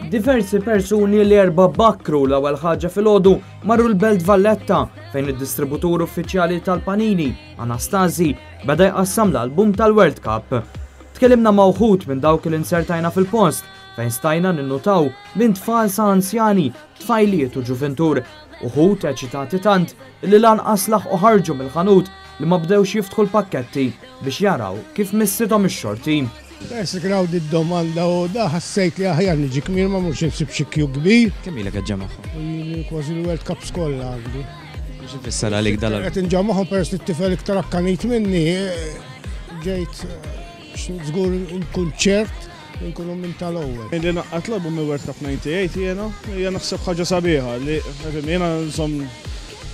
Diversi persuni li erba bakkru l-ewwel ħaġa filgħodu marru l-Belt Valletta fejn id-distributur uffiċjali tal-Panini, Anastasi, beda jqassam l-album tal-World Cup. Tkellimna ma' wħud minn dawk li insertajna fil-post fejn stajna ninnutaw minn tfal sa' anzjani, tfajliet u ġuventur, uħud eċitati tant li lanqas laħqu ħarġu mill-ħanut li ma bdewx jiftħu l-pakketti biex jaraw kif missithom ix-xorti. Persikraw d-domanda u da ħassejt li aħjar niġi kmir ma mux nsib xi kju kbir. Kemm ilek qed ġemagħhom? Kważi l-World Cup skolla għandi. Biex ifisser għalik dal. Qed inġamagħhom peress li t-tifel iktar akkanit minni, ġejt żgur kunċert nkunu minn tal-ewwel. Li naqqat l-album World Cup 98 jiena naħseb ħaġa sabiħa li jiena nżomm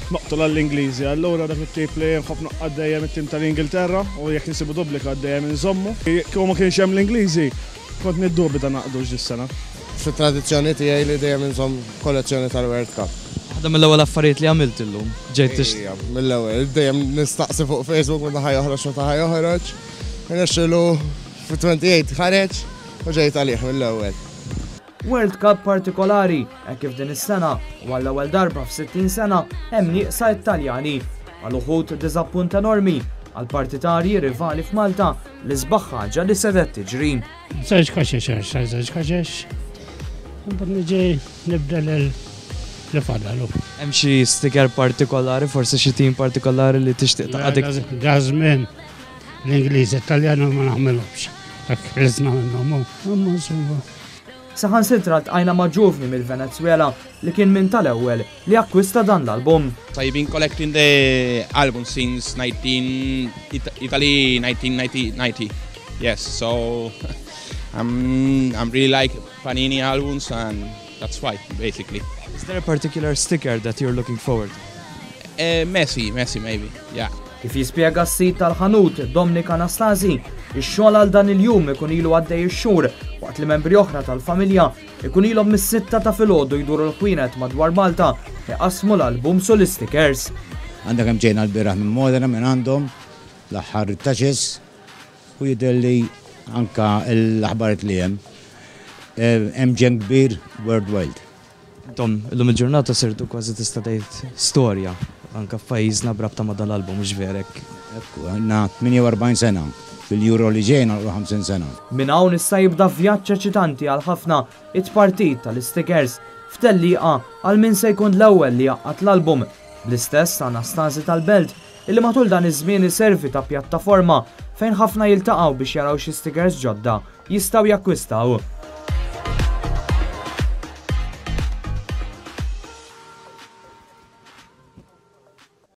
noqtol għall-Ingliżi, allura dak it-tip li nħobb noqqad dejjem it-tim tal-Ingilterra u jekk nsibu dublika dejjem inżommu. Kieku ma kienx hemm l-Ingliżi, kont niddubita naqdux dis-sena. Fit-tradizzjoni tiegħi li dejjem inżomm kollezzjoni tal-World Cup. Waħda mill-ewwel affarijiet li għamilt illum. Ġejt mill-ewwel dejjem nistaqsi fuq Facebook meta ħajoħroġ meta ħajoħroġ. Nexxielu fit-28 ħareġ u ġejt għalih mill-ewwel. World Cup partikolari, kif din is-sena u għall-ewwel darba f'60 sena hemm nieqsa Italjani. Għal uħud diżappunt enormi għal partitarji rivali f'Malta li sbaħ ħaġa li sedet tiġri. Żewġ kaxex. Mbagħad niġi nibda l-fadalu. Hemm xi sticker partikolari, forsi xi tim partikolari li tixtieq taqgħadik. Gazmin l-Ingliż Italjan ma nagħmilhomx. Dak rizna minnhom. Saħansitra tqajna ma' ġuvni mill-Venezuela li kien minn tal-ewwel li akkwista dan l-album. So I've been collecting the album since Italy 1990. Yes, so I'm really like Panini albums and that's why basically. Is there a particular sticker that you're looking forward to? Messi maybe, yeah. Kif jispjega s-sit tal-ħanut Dominic Anastasi, ix-xogħol għal dan il-jum ikun ilu għaddej ix-xhur waqt li membri oħra tal-familja ikun ilhom mis-sitta ta' filgħodu jduru l-ħwienet madwar Malta iqassmu l-album Solistikers. Għandek hemm ġejna l-bieraħ minn Modena minn għandhom l-aħħar taċis u jidilli anka l-aħbarijiet li hemm ġen kbir worldwide. Tom, illum il-ġurnata sirtu kważi tista' tgħid storja anka f'pajjiżna brabta ma' dal-album mhux verek. Ekku, għandna 48 sena. Fil-Euro li ġejna 50 sena. Minn hawn issa jibda vjaġġ eċitanti għal ħafna it-partit tal-Stickers f'tellieqa għal min se jkun l-ewwel li jaqqat l-album bl-istess Anastasi tal-Belt illi matul dan iż-żmien iservi ta' pjattaforma fejn ħafna jiltaqgħu biex jaraw xi stickers ġodda jistgħu jakkwistaw.